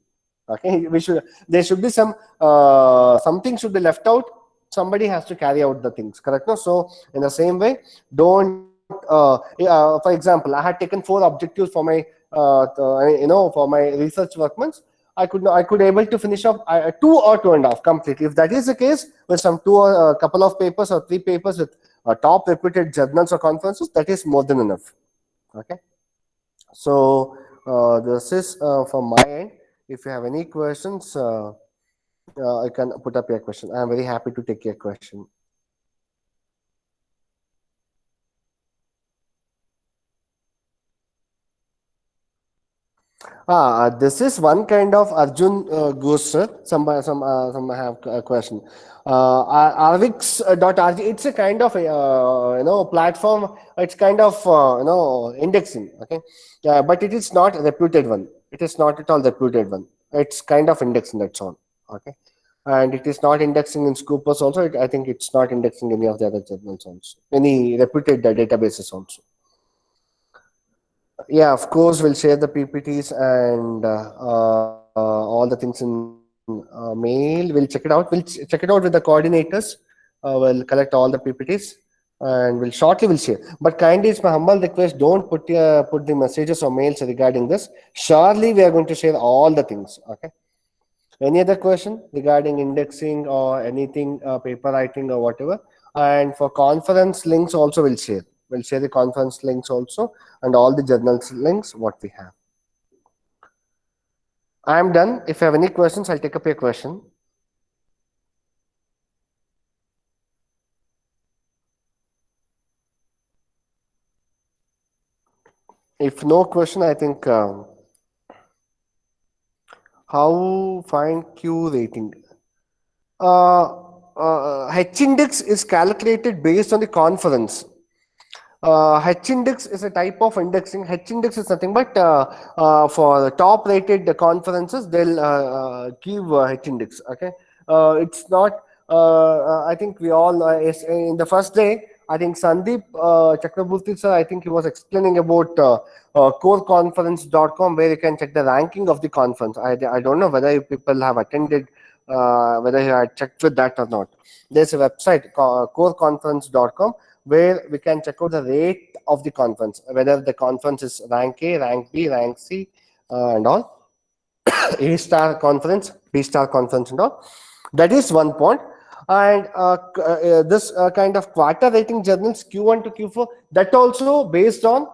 Okay, there should be something should be left out. Somebody has to carry out the things, correct? No, so in the same way, don't for example, I had taken 4 objectives for my for my research workments. I could able to finish up 2 or 2.5 complete. If that is the case, with some 2 or a couple of papers or 3 papers with top reputed journals or conferences, that is more than enough. Okay, so this is from my end. If you have any questions, I can put up your question. I am very happy to take your question. This is one kind of Arjun Ghosh, sir. Some have a question. Arvix.rg, it's a kind of platform. It's kind of indexing. Okay, but it is not a reputed one. It is not at all reputed one. It's kind of indexing, that's all. Okay, and it is not indexing in Scopus also. I think it's not indexing any of the other journals also, any reputed databases also. Yeah, of course, we'll share the PPTs and all the things in mail. We'll check it out. We'll check it out with the coordinators. We'll collect all the PPTs and we'll share. But kindly, it's my humble request, don't put the messages or mails regarding this. Surely, we are going to share all the things. Okay. Any other question regarding indexing or anything, paper writing or whatever? And for conference links also, we'll share. We'll share the conference links also and all the journals links what we have. I am done. If you have any questions, I'll take up your question. If no question, I think how find Q rating? H index is calculated based on the conference. H index is a type of indexing. H index is nothing but for the top rated conferences, they'll give H index. Okay, it's not. I think we all in the first day. I think Sandeep Chakraborty sir, I think he was explaining about coreconference.com, where you can check the ranking of the conference. I don't know whether people have attended, whether you had checked with that or not. There's a website coreconference.com where we can check out the rate of the conference, whether the conference is rank A, rank B, rank C, and all. A star conference, B star conference, and all. That is one point. And this kind of quarter rating journals, Q1 to Q4, that also based on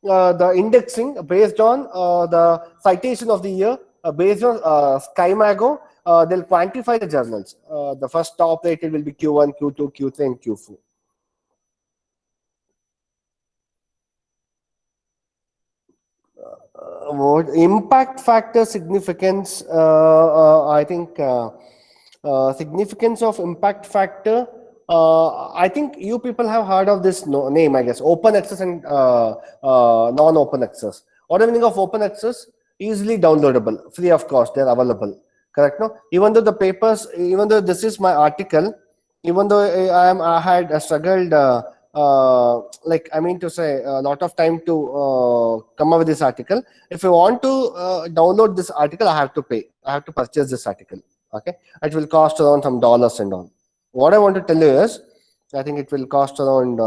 the indexing, based on the citation of the year, based on SkyMago, they'll quantify the journals. The first top rated will be Q1, Q2, Q3, and Q4. Impact factor significance, I think significance of impact factor, I think you people have heard of this name, I guess, open access and non-open access. What do you mean of open access? Easily downloadable, free of cost, they're available, correct? No, even though the papers, even though this is my article, even though I had struggled like, I mean to say, a lot of time to come up with this article. If you want to download this article, I have to pay. I have to purchase this article. Okay, it will cost around some dollars and all. What I want to tell you is, I think it will cost around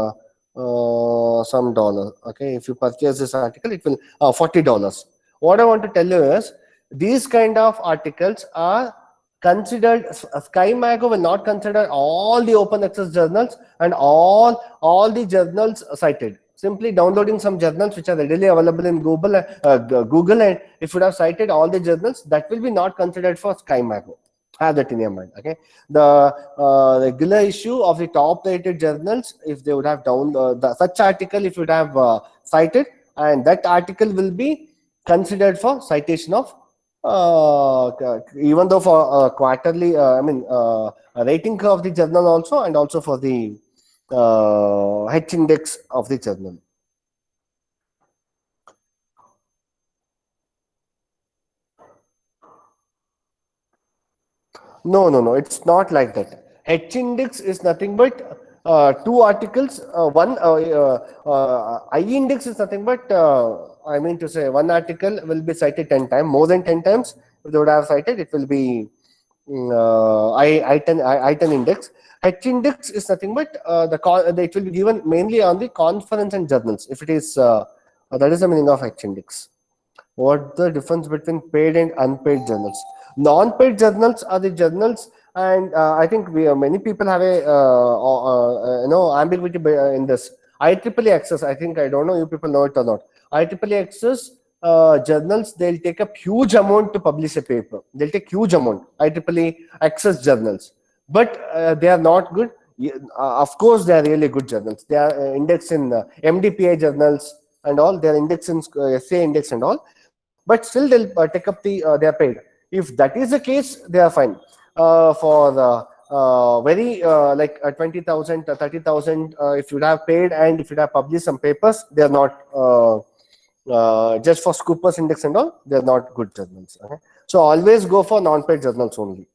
some dollar. Okay, if you purchase this article, it will $40. What I want to tell you is, these kind of articles are considered. SkyMago will not consider all the open access journals and all the journals cited. Simply downloading some journals which are readily available in Google, and if you have cited all the journals, that will be not considered for SkyMago. Have that in your mind. Okay, the regular issue of the top rated journals, if they would have such article, if you would have cited, and that article will be considered for citation of even though for quarterly, I mean rating of the journal also, and also for the H index of the journal. No, no, no, it's not like that. H index is nothing but two articles. One I index is nothing but I mean to say one article will be cited 10 times, more than 10 times. If they would have cited, it will be I10 index. H index is nothing but it will be given mainly on the conference and journals. If it is that is the meaning of H index. What the difference between paid and unpaid journals? Non-paid journals are the journals, and I think many people have a ambiguity in this. IEEE access. I think I don't know you people know it or not. IEEE access journals, they'll take a huge amount to publish a paper. They'll take huge amount. IEEE access journals, but they are not good. Of course, they are really good journals. They are indexed in MDPI journals and all. They are indexed in SA index and all, but still they'll take up they are paid. If that is the case, they are fine. For very like 20,000, 30,000, if you have paid and if you have published some papers, they are not just for Scoopers index and all. They are not good journals. Okay? So always go for non-paid journals only.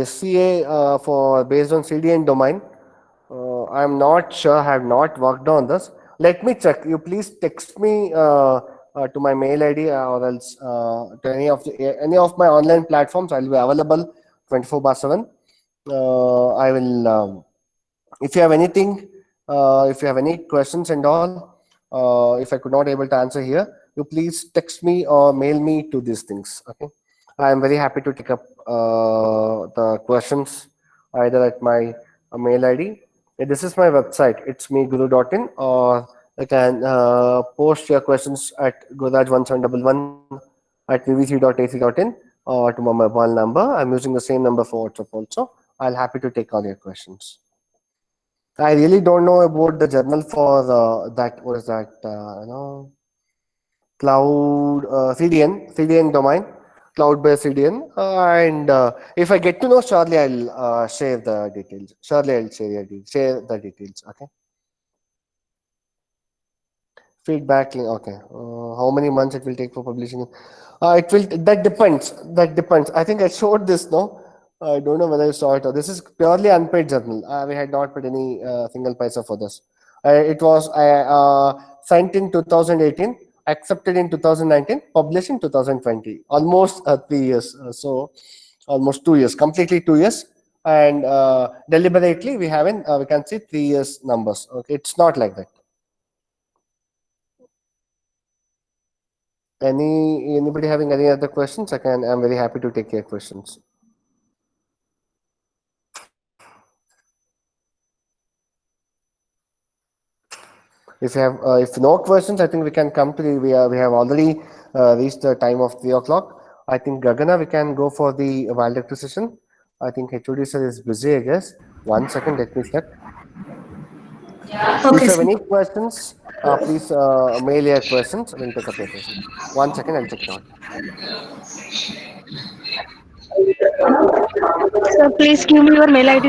SCA for based on CDN domain. I'm not sure. I have not worked on this. Let me check. You please text me to my mail ID or else to any of my online platforms. I'll be available 24/7. I will. If you have anything, if you have any questions and all, if I could not able to answer here, you please text me or mail me to these things. Okay. I am very happy to take up the questions either at my mail ID. This is my website. It's meguru.in, or you can post your questions at godaj1711 at vvc.ac.in or to my mobile number. I'm using the same number for WhatsApp also. I'll happy to take all your questions. I really don't know about the journal for that. What is that? Cloud CDN domain, cloud-based CDN. And if I get to know, surely I'll share the details. Surely I'll share the details. Okay. Feedback. Okay. How many months it will take for publishing? It will. That depends. That depends. I think I showed this. No, I don't know whether you saw it. Or this is purely unpaid journal. We had not paid any single paisa for this. It was sent in 2018, accepted in 2019, published in 2020. Almost 3 years. So almost 2 years. Completely 2 years. And deliberately we haven't. We can see 3 years numbers. Okay, it's not like that. Anybody having any other questions? I'm very happy to take your questions. If you have if no questions, I think we can come to we have already reached the time of 3 o'clock. I think Gagana, we can go for the Valdeck session. I think HOD sir is busy, I guess. 1 second, let me check. Okay, If you have sir. any questions, please mail your questions. We'll take up your questions. 1 second, I'll check it out. Sir, please give me your mail ID.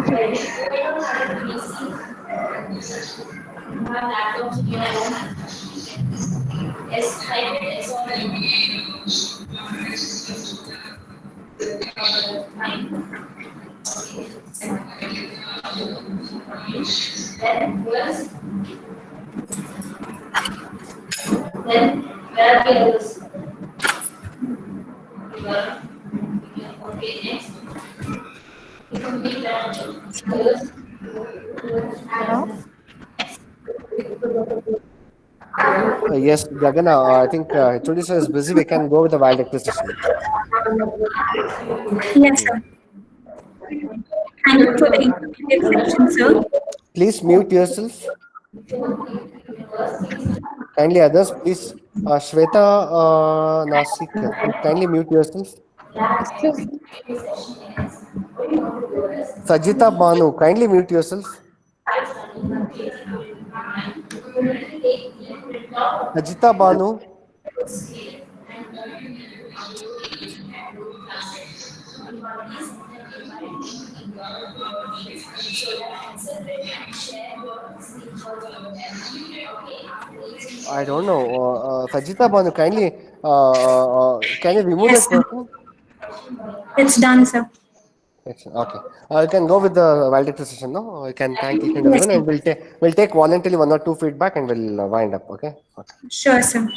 Yes, Gagana, I think HOD sir is busy. We can go with the Valdeck session. Yes, sir. Thank you for the informative section, sir. Please mute yourself. Kindly others, please. Shweta Nasikar, kindly mute yourself. Sajita Banu, kindly mute yourself. Sajita Banu. I don't know. Sajita Banu, kindly, can you remove Yes, that sir. person? It's done, sir. Okay. You can go with the validator session, no? You can thank each and Yes, everyone, sir. and we'll take voluntarily one or two feedback, and we'll wind up. Okay. Okay. Sure, sir.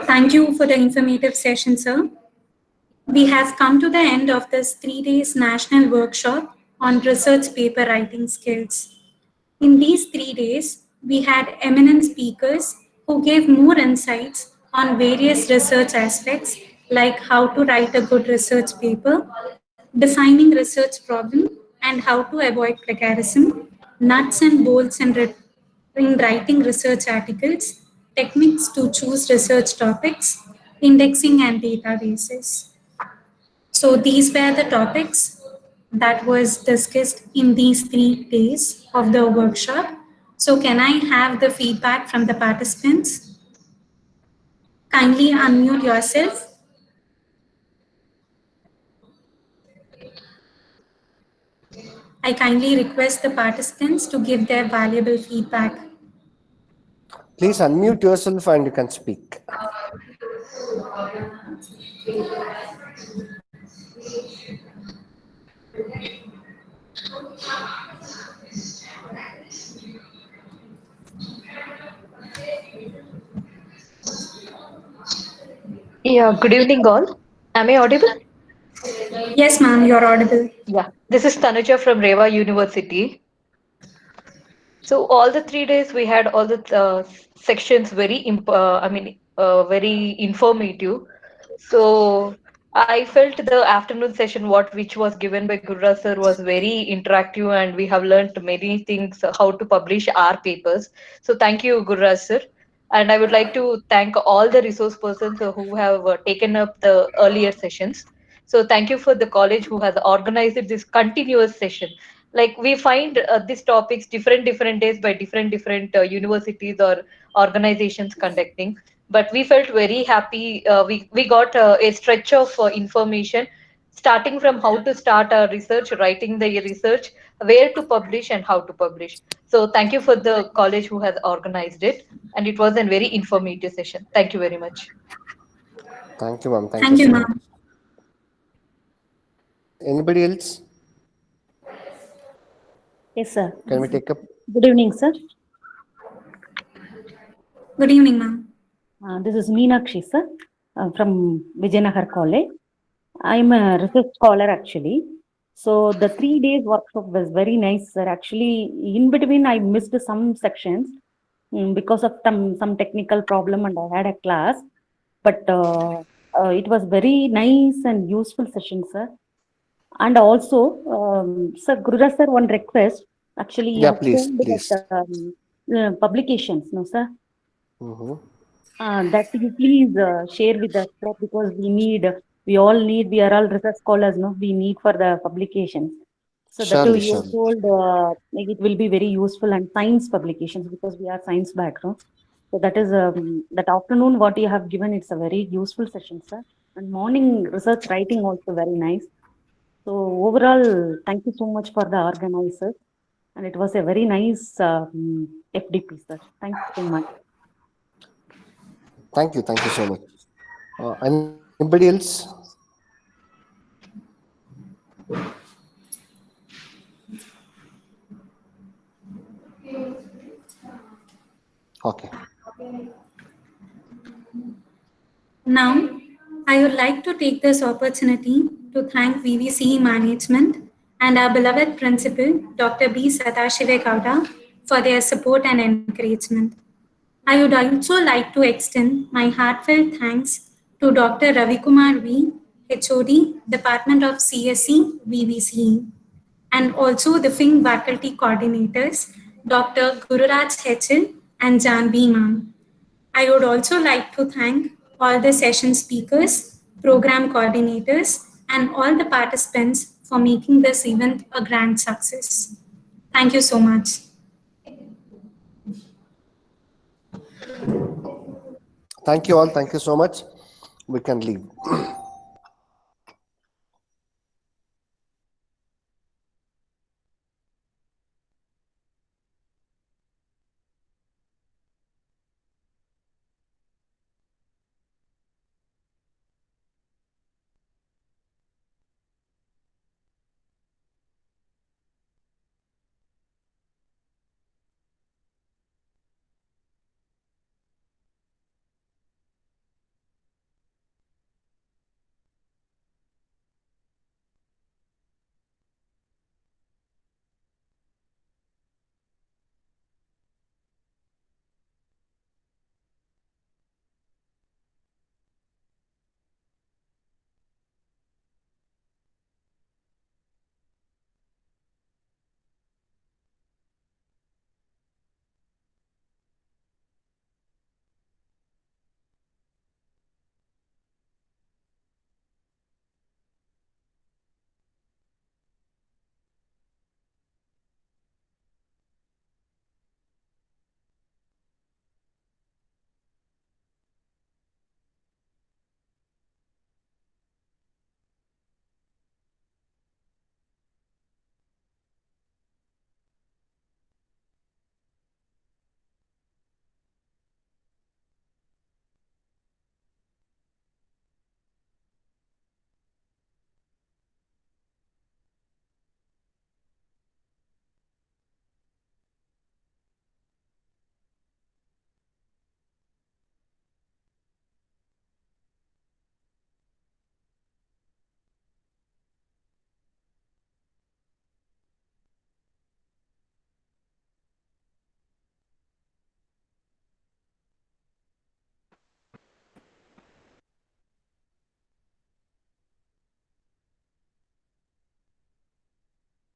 Thank you for the informative session, sir. We have come to the end of this 3 days national workshop on research paper writing skills. In these 3 days, we had eminent speakers who gave more insights on various research aspects like how to write a good research paper, defining research problem, and how to avoid plagiarism, nuts and bolts in writing research articles, techniques to choose research topics, indexing and databases. So these were the topics that was discussed in these 3 days of the workshop. So can I have the feedback from the participants? Kindly unmute yourself. I kindly request the participants to give their valuable feedback. Please unmute yourself and you can speak. Yeah, good evening, all. Am I audible? Yes, ma'am, you're audible. Yeah, this is Tanuja from Reva University. So all the 3 days we had all the sections very informative. So I felt the afternoon session which was given by Gurra sir was very interactive, and we have learned many things how to publish our papers. So thank you, Gurra sir. And I would like to thank all the resource persons who have taken up the earlier sessions. So thank you for the college who has organized this continuous session. Like we find these topics different days by different universities or organizations conducting, but we felt very happy. We got a stretch of information, starting from how to start our research, writing the research, where to publish and how to publish. So thank you for the college who has organized it, and it was a very informative session. Thank you very much. Thank you, ma'am. Thank you Thank you, so much. ma'am. Anybody else? Yes, sir. Can we take up? Good evening, sir. Good evening, ma'am. This is Meenakshi, sir, from Vijayanagar College. I'm a research scholar, actually. So the 3 days workshop was very nice, sir. Actually, in between, I missed some sections because of some technical problem, and I had a class. But it was very nice and useful session, sir. And also, sir, Gurura sir, one request. Actually, you Yeah, have please, told please. that publications, no, sir? Mm-hmm. That you please share with us, sir, because we are all research scholars, no? We need for the publications. So that too, Surely, you surely. told like it will be very useful, and science publications, because we are science background. So that is that afternoon what you have given. It's a very useful session, sir. And morning research writing also very nice. So overall, thank you so much for the organizers, and it was a very nice FDP, sir. Thank you so much. Thank you. Thank you so much. Anybody else? Okay. Now, I would like to take this opportunity to thank VVCE management and our beloved principal, Dr. B. Sadashiva Gowda, for their support and encouragement. I would also like to extend my heartfelt thanks to Dr. Ravikumar V., HOD, Department of CSE, VVCE, and also the FING faculty coordinators, Dr. Gururaj Hechel and Janvi Ma'am. I would also like to thank all the session speakers, program coordinators, and all the participants for making this event a grand success. Thank you so much. Thank you all. Thank you so much. We can leave.